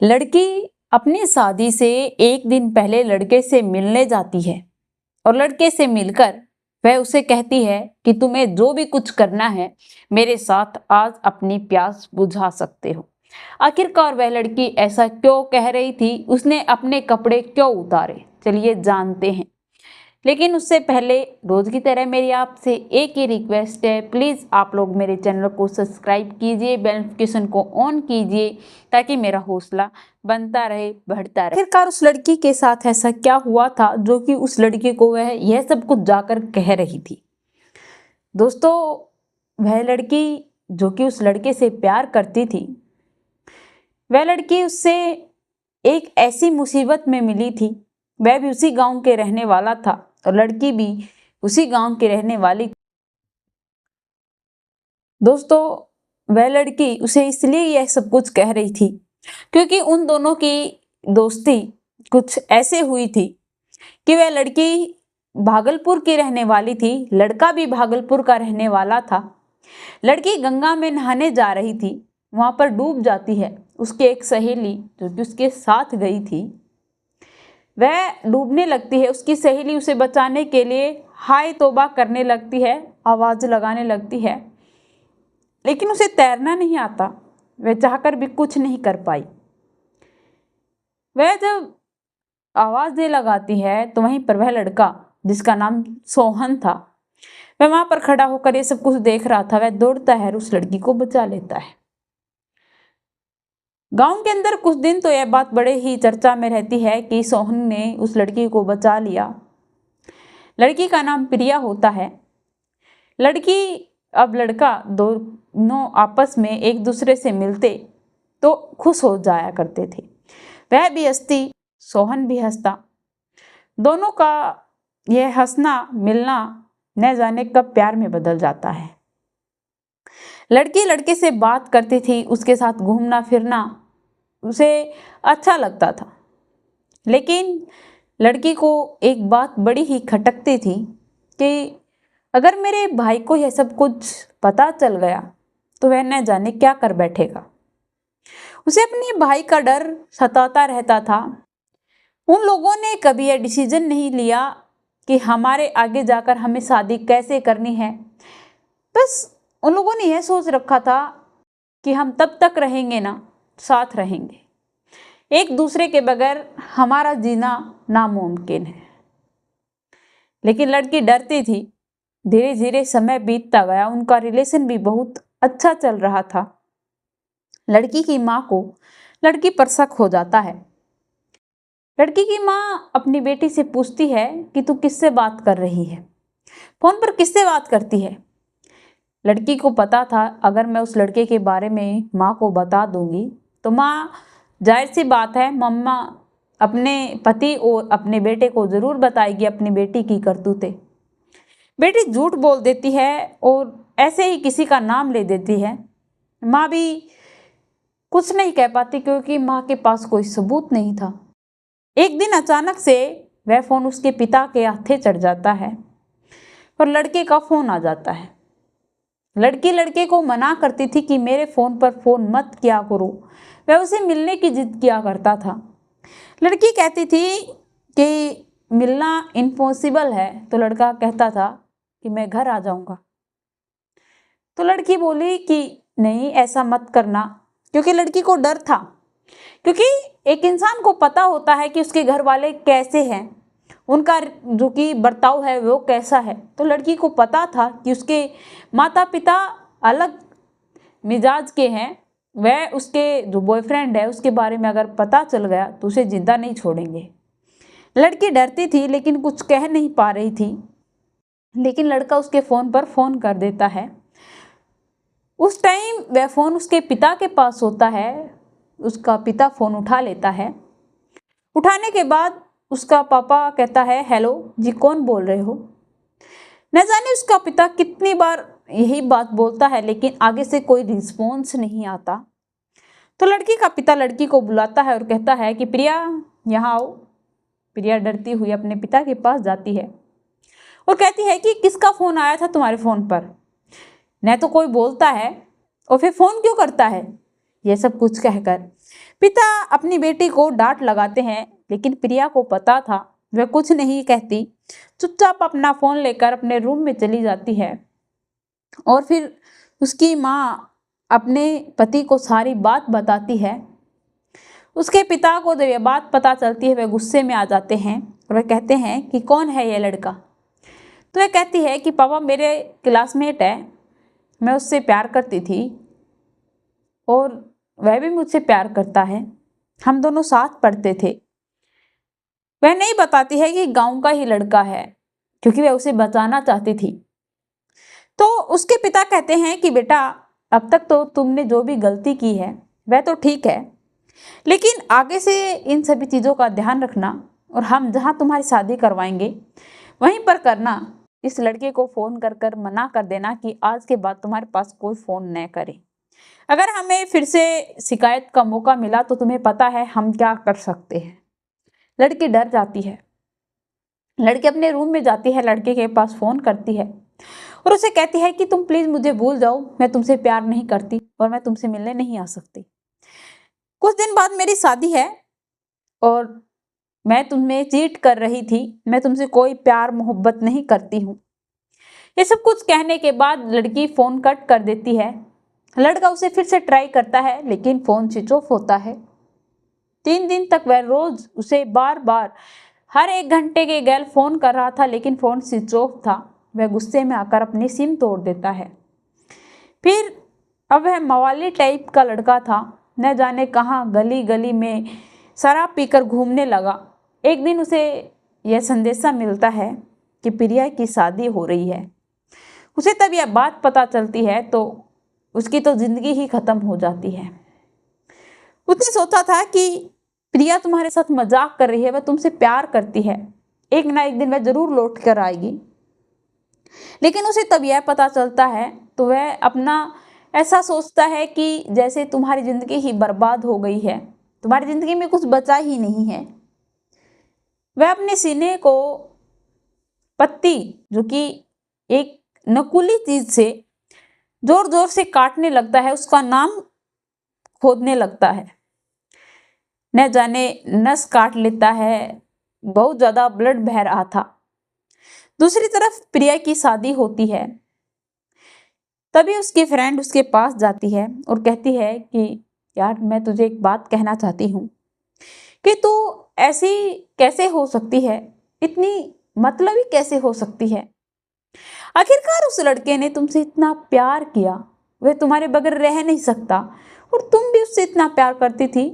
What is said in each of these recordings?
लड़की अपनी शादी से एक दिन पहले लड़के से मिलने जाती है और लड़के से मिलकर वह उसे कहती है कि तुम्हें जो भी कुछ करना है मेरे साथ आज अपनी प्यास बुझा सकते हो। आखिरकार वह लड़की ऐसा क्यों कह रही थी, उसने अपने कपड़े क्यों उतारे, चलिए जानते हैं। लेकिन उससे पहले रोज की तरह मेरी आपसे एक ही रिक्वेस्ट है, प्लीज़ आप लोग मेरे चैनल को सब्सक्राइब कीजिए, बेल नोटिफिकेशन को ऑन कीजिए ताकि मेरा हौसला बनता रहे, बढ़ता रहे। आखिरकार उस लड़की के साथ ऐसा क्या हुआ था जो कि उस लड़की को वह यह सब कुछ जाकर कह रही थी। दोस्तों, वह लड़की जो कि उस लड़के से प्यार करती थी, वह लड़की उससे एक ऐसी मुसीबत में मिली थी। वह भी उसी गांव के रहने वाला था और लड़की भी उसी गांव की रहने वाली। दोस्तों, वह लड़की उसे इसलिए यह सब कुछ कह रही थी क्योंकि उन दोनों की दोस्ती कुछ ऐसे हुई थी कि वह लड़की भागलपुर की रहने वाली थी, लड़का भी भागलपुर का रहने वाला था। लड़की गंगा में नहाने जा रही थी, वहां पर डूब जाती है। उसकी एक सहेली जो कि उसके साथ गई थी, वह डूबने लगती है। उसकी सहेली उसे बचाने के लिए हाय तौबा करने लगती है, आवाज लगाने लगती है, लेकिन उसे तैरना नहीं आता। वह चाहकर भी कुछ नहीं कर पाई। वह जब आवाज दे लगाती है तो वहीं पर वह लड़का जिसका नाम सोहन था, वह वहां पर खड़ा होकर ये सब कुछ देख रहा था। वह दौड़ता है और उस लड़की को बचा लेता है। गांव के अंदर कुछ दिन तो यह बात बड़े ही चर्चा में रहती है कि सोहन ने उस लड़की को बचा लिया। लड़की का नाम प्रिया होता है। लड़की अब लड़का दोनों आपस में एक दूसरे से मिलते तो खुश हो जाया करते थे। वह भी हंसती, सोहन भी हंसता। दोनों का यह हंसना मिलना न जाने कब प्यार में बदल जाता है। लड़की लड़के से बात करती थी, उसके साथ घूमना फिरना उसे अच्छा लगता था, लेकिन लड़की को एक बात बड़ी ही खटकती थी कि अगर मेरे भाई को यह सब कुछ पता चल गया तो वह न जाने क्या कर बैठेगा। उसे अपने भाई का डर सताता रहता था। उन लोगों ने कभी यह डिसीजन नहीं लिया कि हमारे आगे जाकर हमें शादी कैसे करनी है। बस उन लोगों ने यह सोच रखा था कि हम तब तक रहेंगे ना, साथ रहेंगे, एक दूसरे के बगैर हमारा जीना नामुमकिन है। लेकिन लड़की डरती थी। धीरे धीरे समय बीतता गया, उनका रिलेशन भी बहुत अच्छा चल रहा था। लड़की की माँ को लड़की पर शक हो जाता है। लड़की की माँ अपनी बेटी से पूछती है कि तू किससे बात कर रही है, फोन पर किससे बात करती है। लड़की को पता था अगर मैं उस लड़के के बारे में माँ को बता दूंगी तो माँ, जाहिर सी बात है, मम्मा अपने पति और अपने बेटे को जरूर बताएगी अपनी बेटी की करतूतें। बेटी झूठ बोल देती है और ऐसे ही किसी का नाम ले देती है। माँ भी कुछ नहीं कह पाती क्योंकि माँ के पास कोई सबूत नहीं था। एक दिन अचानक से वह फोन उसके पिता के हाथे चढ़ जाता है और लड़के का फोन आ जाता है। लड़की लड़के को मना करती थी कि मेरे फोन पर फोन मत किया करो। वह उसे मिलने की जिद किया करता था। लड़की कहती थी कि मिलना इम्पॉसिबल है, तो लड़का कहता था कि मैं घर आ जाऊंगा। तो लड़की बोली कि नहीं, ऐसा मत करना, क्योंकि लड़की को डर था। क्योंकि एक इंसान को पता होता है कि उसके घर वाले कैसे हैं, उनका जो कि बर्ताव है वो कैसा है। तो लड़की को पता था कि उसके माता पिता अलग मिजाज के हैं। वह उसके जो बॉयफ्रेंड है उसके बारे में अगर पता चल गया तो उसे जिंदा नहीं छोड़ेंगे। लड़की डरती थी लेकिन कुछ कह नहीं पा रही थी। लेकिन लड़का उसके फ़ोन पर फ़ोन कर देता है। उस टाइम वह फ़ोन उसके पिता के पास होता है। उसका पिता फ़ोन उठा लेता है। उठाने के बाद उसका पापा कहता है, हेलो जी, कौन बोल रहे हो। न जाने उसका पिता कितनी बार यही बात बोलता है लेकिन आगे से कोई रिस्पॉन्स नहीं आता। तो लड़की का पिता लड़की को बुलाता है और कहता है कि प्रिया यहाँ आओ। प्रिया डरती हुई अपने पिता के पास जाती है और कहती है कि किसका फ़ोन आया था तुम्हारे फ़ोन पर, न तो कोई बोलता है और फिर फ़ोन क्यों करता है, यह सब कुछ कहकर पिता अपनी बेटी को डांट लगाते हैं, लेकिन प्रिया को पता था वह कुछ नहीं कहती। चुपचाप अपना फोन लेकर अपने रूम में चली जाती है और फिर उसकी माँ अपने पति को सारी बात बताती है। उसके पिता को जब यह बात पता चलती है वह गुस्से में आ जाते हैं और वह कहते हैं कि कौन है यह लड़का। तो वह कहती है कि पापा मेरे क्लासमेट है, मैं उससे प्यार करती थी और वह भी मुझसे प्यार करता है, हम दोनों साथ पढ़ते थे। वह नहीं बताती है कि गांव का ही लड़का है, क्योंकि वह उसे बचाना चाहती थी। तो उसके पिता कहते हैं कि बेटा अब तक तो तुमने जो भी गलती की है वह तो ठीक है, लेकिन आगे से इन सभी चीज़ों का ध्यान रखना और हम जहाँ तुम्हारी शादी करवाएंगे वहीं पर करना। इस लड़के को फ़ोन कर कर मना कर देना कि आज के बाद तुम्हारे पास कोई फ़ोन न करे। अगर हमें फिर से शिकायत का मौका मिला तो तुम्हें पता है हम क्या कर सकते हैं। लड़की डर जाती है। लड़की अपने रूम में जाती है, लड़के के पास फ़ोन करती है और उसे कहती है कि तुम प्लीज़ मुझे भूल जाओ, मैं तुमसे प्यार नहीं करती और मैं तुमसे मिलने नहीं आ सकती। कुछ दिन बाद मेरी शादी है और मैं तुम्हें चीट कर रही थी, मैं तुमसे कोई प्यार मोहब्बत नहीं करती हूँ। ये सब कुछ कहने के बाद लड़की फ़ोन कट कर देती है। लड़का उसे फिर से ट्राई करता है, लेकिन फ़ोन स्विच ऑफ होता है। 3 दिन तक वह रोज़ उसे बार बार हर 1 घंटे के गैल फ़ोन कर रहा था, लेकिन फ़ोन स्विच ऑफ था। वह गुस्से में आकर अपनी सिम तोड़ देता है। फिर अब वह मवाली टाइप का लड़का था, न जाने कहाँ गली गली में शराब पीकर घूमने लगा। एक दिन उसे यह संदेशा मिलता है कि प्रिया की शादी हो रही है। उसे तब यह बात पता चलती है तो उसकी तो ज़िंदगी ही ख़त्म हो जाती है। उसने सोचा था कि प्रिया तुम्हारे साथ मजाक कर रही है, वह तुमसे प्यार करती है, एक ना एक दिन वह ज़रूर लौट कर आएगी। लेकिन उसे तब यह पता चलता है तो वह अपना ऐसा सोचता है कि जैसे तुम्हारी ज़िंदगी ही बर्बाद हो गई है, तुम्हारी ज़िंदगी में कुछ बचा ही नहीं है। वह अपने सीने को पत्ती, जो कि एक नकुली चीज़ से जोर जोर से काटने लगता है, उसका नाम खोदने लगता है। न जाने नस काट लेता है, बहुत ज़्यादा ब्लड बह रहा था। दूसरी तरफ प्रिया की शादी होती है। तभी उसकी फ्रेंड उसके पास जाती है और कहती है कि यार मैं तुझे एक बात कहना चाहती हूँ कि तू ऐसी कैसे हो सकती है, इतनी मतलबी कैसे हो सकती है। आखिरकार उस लड़के ने तुमसे इतना प्यार किया, वह तुम्हारे बगैर रह नहीं सकता और तुम भी उससे इतना प्यार करती थी,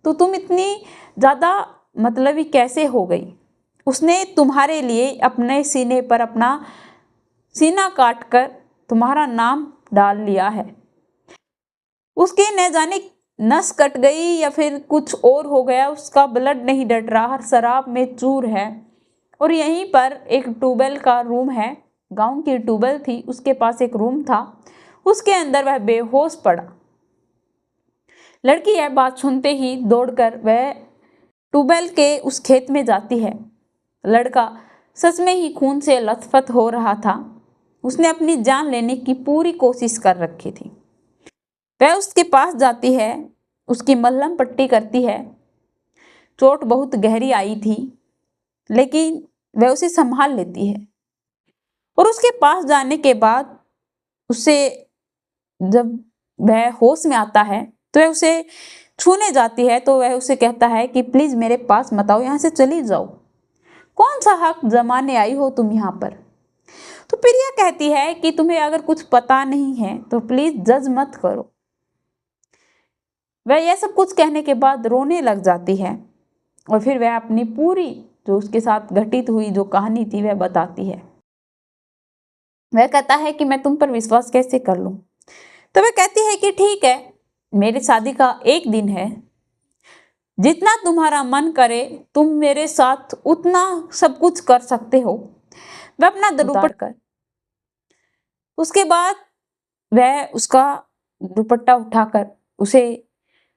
तो तुम इतनी ज़्यादा मतलबी कैसे हो गई। उसने तुम्हारे लिए अपने सीने पर अपना सीना काट कर तुम्हारा नाम डाल लिया है। उसके न जाने नस कट गई या फिर कुछ और हो गया, उसका ब्लड नहीं डट रहा, शराब में चूर है। और यहीं पर एक ट्यूबवेल का रूम है, गांव की ट्यूबवेल थी, उसके पास एक रूम था, उसके अंदर वह बेहोश पड़ा। लड़की यह बात सुनते ही दौड़कर वह ट्यूबवेल के उस खेत में जाती है। लड़का सच में ही खून से लथपथ हो रहा था, उसने अपनी जान लेने की पूरी कोशिश कर रखी थी। वह उसके पास जाती है, उसकी मलहम पट्टी करती है। चोट बहुत गहरी आई थी, लेकिन वह उसे संभाल लेती है और उसके पास जाने के बाद उसे जब वह होश में आता है तो वह उसे छूने जाती है। तो वह उसे कहता है कि प्लीज़ मेरे पास मत आओ, यहाँ से चली जाओ, कौन सा हक जमाने आई हो तुम यहाँ पर। तो प्रिया कहती है कि तुम्हें अगर कुछ पता नहीं है तो प्लीज़ जज मत करो। वह यह सब कुछ कहने के बाद रोने लग जाती है और फिर वह अपनी पूरी जो उसके साथ घटित हुई जो कहानी थी वह बताती है। वह कहता है कि मैं तुम पर विश्वास कैसे कर लूं। तो वह कहती है कि ठीक है, मेरी शादी का एक दिन है, जितना तुम्हारा मन करे तुम मेरे साथ उतना सब कुछ कर सकते हो। वह अपना दुपट्टा कर, उसके बाद वह उसका दुपट्टा उठाकर उसे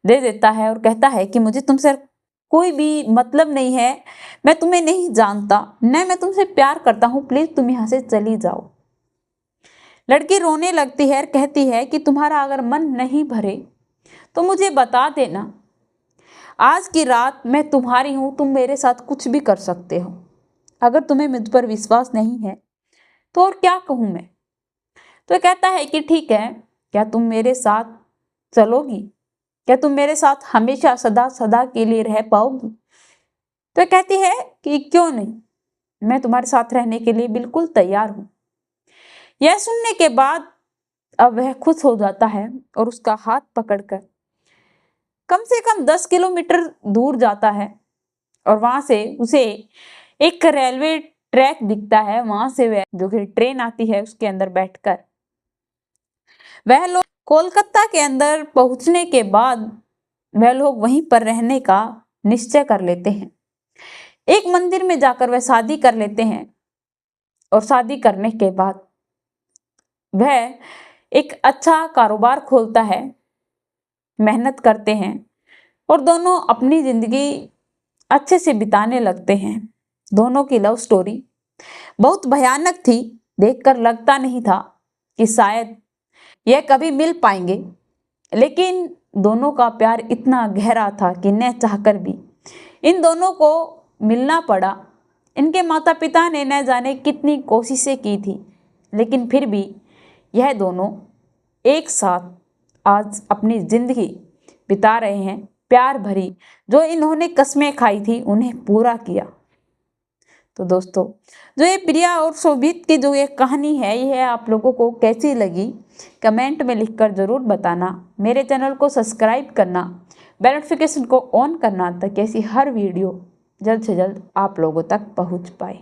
दे देता है और कहता है कि मुझे तुमसे कोई भी मतलब नहीं है, मैं तुम्हें नहीं जानता, न मैं तुमसे प्यार करता हूँ, प्लीज़ तुम यहाँ से चली जाओ। लड़की रोने लगती है और कहती है कि तुम्हारा अगर मन नहीं भरे तो मुझे बता देना, आज की रात मैं तुम्हारी हूँ, तुम मेरे साथ कुछ भी कर सकते हो। अगर तुम्हें मुझ पर विश्वास नहीं है तो और क्या कहूँ मैं। तो कहता है कि ठीक है, क्या तुम मेरे साथ चलोगी? क्या तुम मेरे साथ हमेशा सदा सदा के लिए रह पाओगी? तो कहती है कि क्यों नहीं, मैं तुम्हारे साथ रहने के लिए बिल्कुल तैयार हूँ। यह सुनने के बाद अब वह खुश हो जाता है और उसका हाथ पकड़कर कम से कम 10 किलोमीटर दूर जाता है और वहां से उसे एक रेलवे ट्रैक दिखता है। वहां से वह जो कि ट्रेन आती है उसके अंदर बैठकर वह लोग कोलकाता के अंदर पहुंचने के बाद वह लोग वहीं पर रहने का निश्चय कर लेते हैं। एक मंदिर में जाकर वह शादी कर लेते हैं और शादी करने के बाद वह एक अच्छा कारोबार खोलता है, मेहनत करते हैं और दोनों अपनी जिंदगी अच्छे से बिताने लगते हैं। दोनों की लव स्टोरी बहुत भयानक थी। देखकर लगता नहीं था कि शायद यह कभी मिल पाएंगे, लेकिन दोनों का प्यार इतना गहरा था कि न चाहकर भी इन दोनों को मिलना पड़ा। इनके माता पिता ने न जाने कितनी कोशिशें की थी, लेकिन फिर भी यह दोनों एक साथ आज अपनी जिंदगी बिता रहे हैं। प्यार भरी जो इन्होंने कस्में खाई थी उन्हें पूरा किया। तो दोस्तों, जो ये प्रिया और शोभित की जो ये कहानी है, यह आप लोगों को कैसी लगी कमेंट में लिखकर ज़रूर बताना। मेरे चैनल को सब्सक्राइब करना, बेल नोटिफिकेशन को ऑन करना ताकि ऐसी हर वीडियो जल्द से जल्द आप लोगों तक पहुंच पाए।